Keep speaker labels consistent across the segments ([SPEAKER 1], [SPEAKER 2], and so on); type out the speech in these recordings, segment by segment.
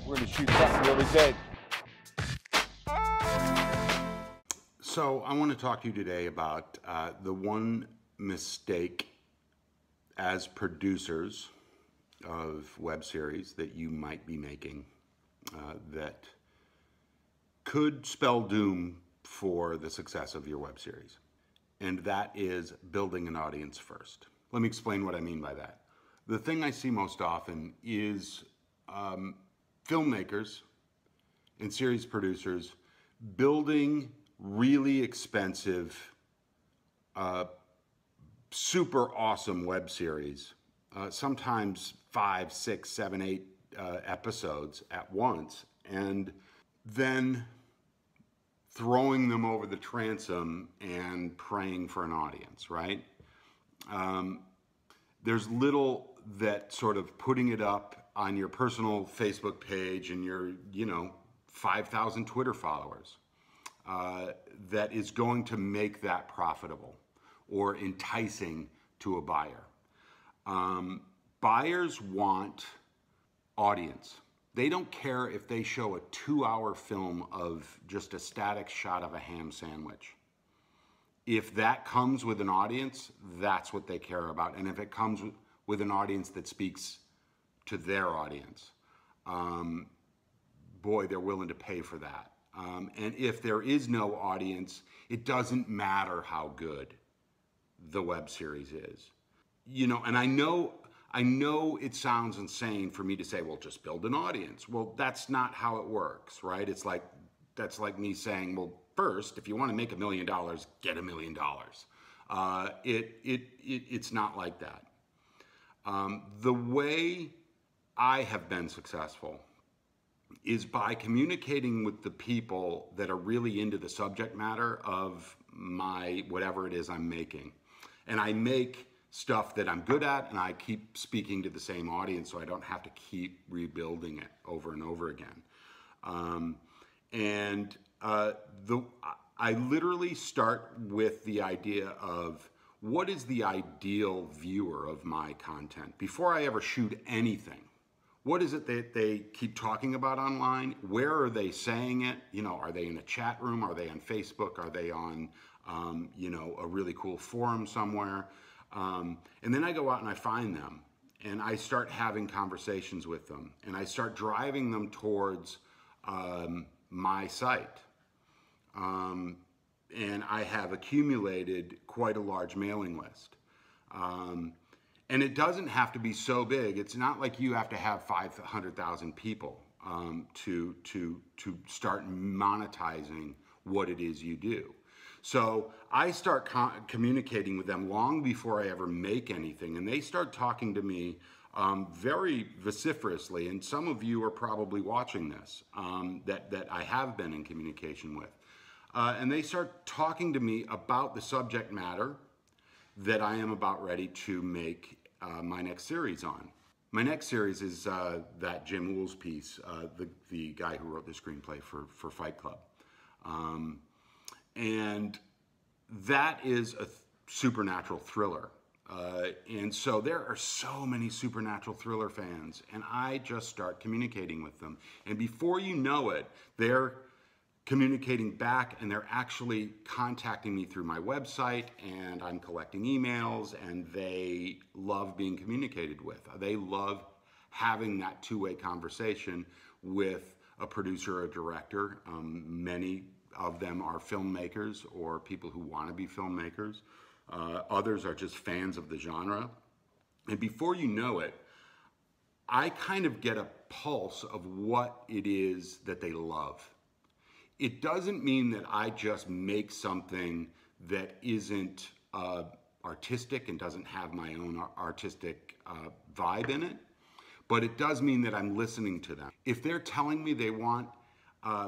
[SPEAKER 1] We're gonna shoot something really big.
[SPEAKER 2] So I want to talk to you today about the one mistake as producers of web series that you might be making that could spell doom for the success of your web series. And that is building an audience first. Let me explain what I mean by that. The thing I see most often is filmmakers and series producers building really expensive, super awesome web series, sometimes 5, 6, 7, 8 episodes at once, and then throwing them over the transom and praying for an audience, right? There's little that sort of putting it up on your personal Facebook page and your, 5,000 Twitter followers that is going to make that profitable or enticing to a buyer. Buyers want audience. They don't care if they show a 2-hour film of just a static shot of a ham sandwich. If that comes with an audience, that's what they care about. And if it comes with an audience that speaks to their audience, boy, they're willing to pay for that. And if there is no audience, it doesn't matter how good the web series is. And I know it sounds insane for me to say, well, just build an audience. Well, that's not how it works, right? That's like me saying, well, first, if you want to make $1 million, get $1 million. It's not like that. The way I have been successful is by communicating with the people that are really into the subject matter of my whatever it is I'm making. And I make stuff that I'm good at, and I keep speaking to the same audience so I don't have to keep rebuilding it over and over again. I literally start with the idea of what is the ideal viewer of my content before I ever shoot anything. What is it that they keep talking about online? Where are they saying it? Are they in a chat room? Are they on Facebook? Are they on, a really cool forum somewhere? And then I go out and I find them and I start having conversations with them and I start driving them towards my site. And I have accumulated quite a large mailing list. And it doesn't have to be so big. It's not like you have to have 500,000 people to start monetizing what it is you do. So I start communicating with them long before I ever make anything, and they start talking to me very vociferously. And some of you are probably watching this that I have been in communication with. And they start talking to me about the subject matter that I am about ready to make my next series on. My next series is that Jim Wools piece, the guy who wrote the screenplay for Fight Club. And that is a supernatural thriller. And so there are so many supernatural thriller fans, and I just start communicating with them. And before you know it, they're communicating back, and they're actually contacting me through my website, and I'm collecting emails, and they love being communicated with. They love having that two-way conversation with a producer or a director. Many of them are filmmakers or people who want to be filmmakers. Others are just fans of the genre. And before you know it, I kind of get a pulse of what it is that they love. It doesn't mean that I just make something that isn't artistic and doesn't have my own artistic vibe in it, but it does mean that I'm listening to them. If they're telling me they want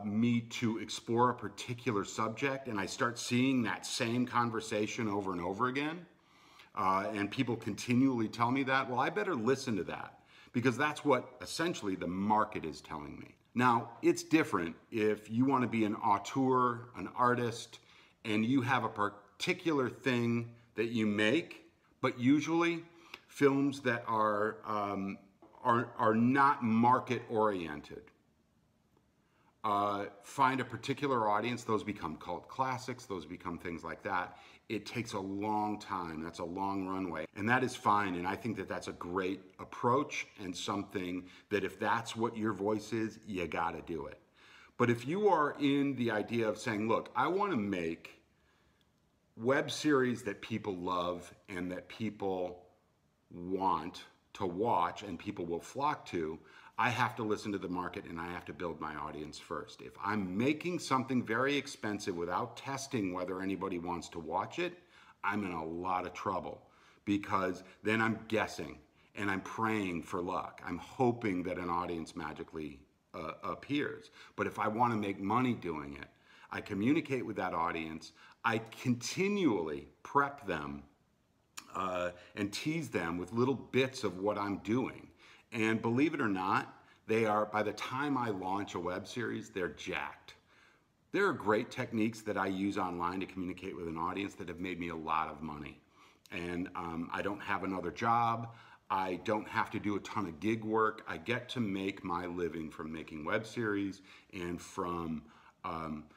[SPEAKER 2] me to explore a particular subject and I start seeing that same conversation over and over again, and people continually tell me that, well, I better listen to that, because that's what essentially the market is telling me. Now, it's different if you want to be an auteur, an artist, and you have a particular thing that you make, but usually films that are not market oriented find a particular audience. Those become cult classics. Those become things like that. It takes a long time. That's a long runway. And that is fine. And I think that that's a great approach and something that if that's what your voice is, you got to do it. But if you are in the idea of saying, look, I want to make web series that people love and that people want to watch and people will flock to, I have to listen to the market and I have to build my audience first. If I'm making something very expensive without testing whether anybody wants to watch it, I'm in a lot of trouble because then I'm guessing and I'm praying for luck. I'm hoping that an audience magically appears. But if I want to make money doing it, I communicate with that audience. I continually prep them and tease them with little bits of what I'm doing. And believe it or not, they are, by the time I launch a web series, they're jacked. There are great techniques that I use online to communicate with an audience that have made me a lot of money. And I don't have another job. I don't have to do a ton of gig work. I get to make my living from making web series and from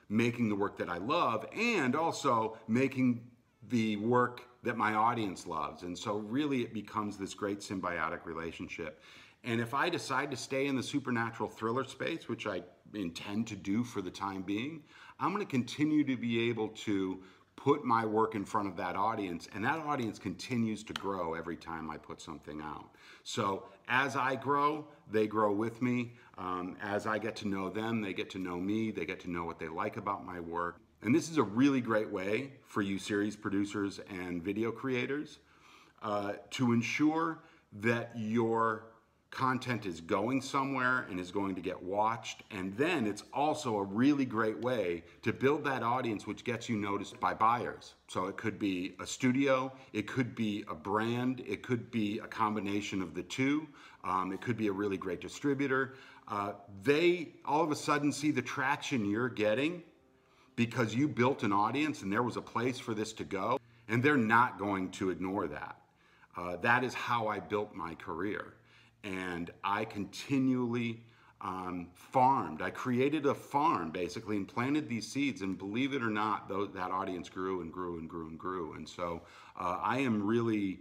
[SPEAKER 2] making the work that I love and also making the work that my audience loves. And so really it becomes this great symbiotic relationship. And if I decide to stay in the supernatural thriller space, which I intend to do for the time being, I'm going to continue to be able to put my work in front of that audience, and that audience continues to grow every time I put something out. So as I grow, they grow with me. As I get to know them, they get to know me. They get to know what they like about my work. And this is a really great way for you series producers and video creators to ensure that your content is going somewhere and is going to get watched. And then it's also a really great way to build that audience which gets you noticed by buyers. So it could be a studio, it could be a brand, it could be a combination of the two. It could be a really great distributor. They all of a sudden see the traction you're getting because you built an audience and there was a place for this to go, and they're not going to ignore that. That is how I built my career. And I continually farmed. I created a farm basically and planted these seeds, and believe it or not, that audience grew and grew and grew and grew. And so I am really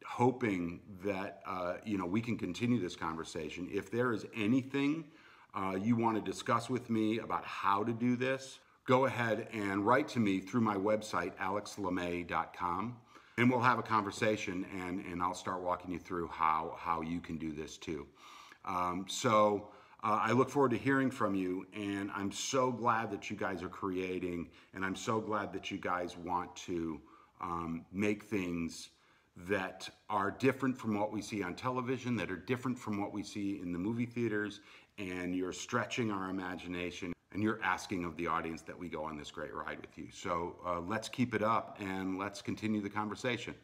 [SPEAKER 2] hoping that we can continue this conversation. If there is anything you want to discuss with me about how to do this, go ahead and write to me through my website, alexlemay.com. And we'll have a conversation, and I'll start walking you through how you can do this too. I look forward to hearing from you, and I'm so glad that you guys are creating, and I'm so glad that you guys want to make things that are different from what we see on television, that are different from what we see in the movie theaters, and you're stretching our imagination. And you're asking of the audience that we go on this great ride with you. So let's keep it up and let's continue the conversation.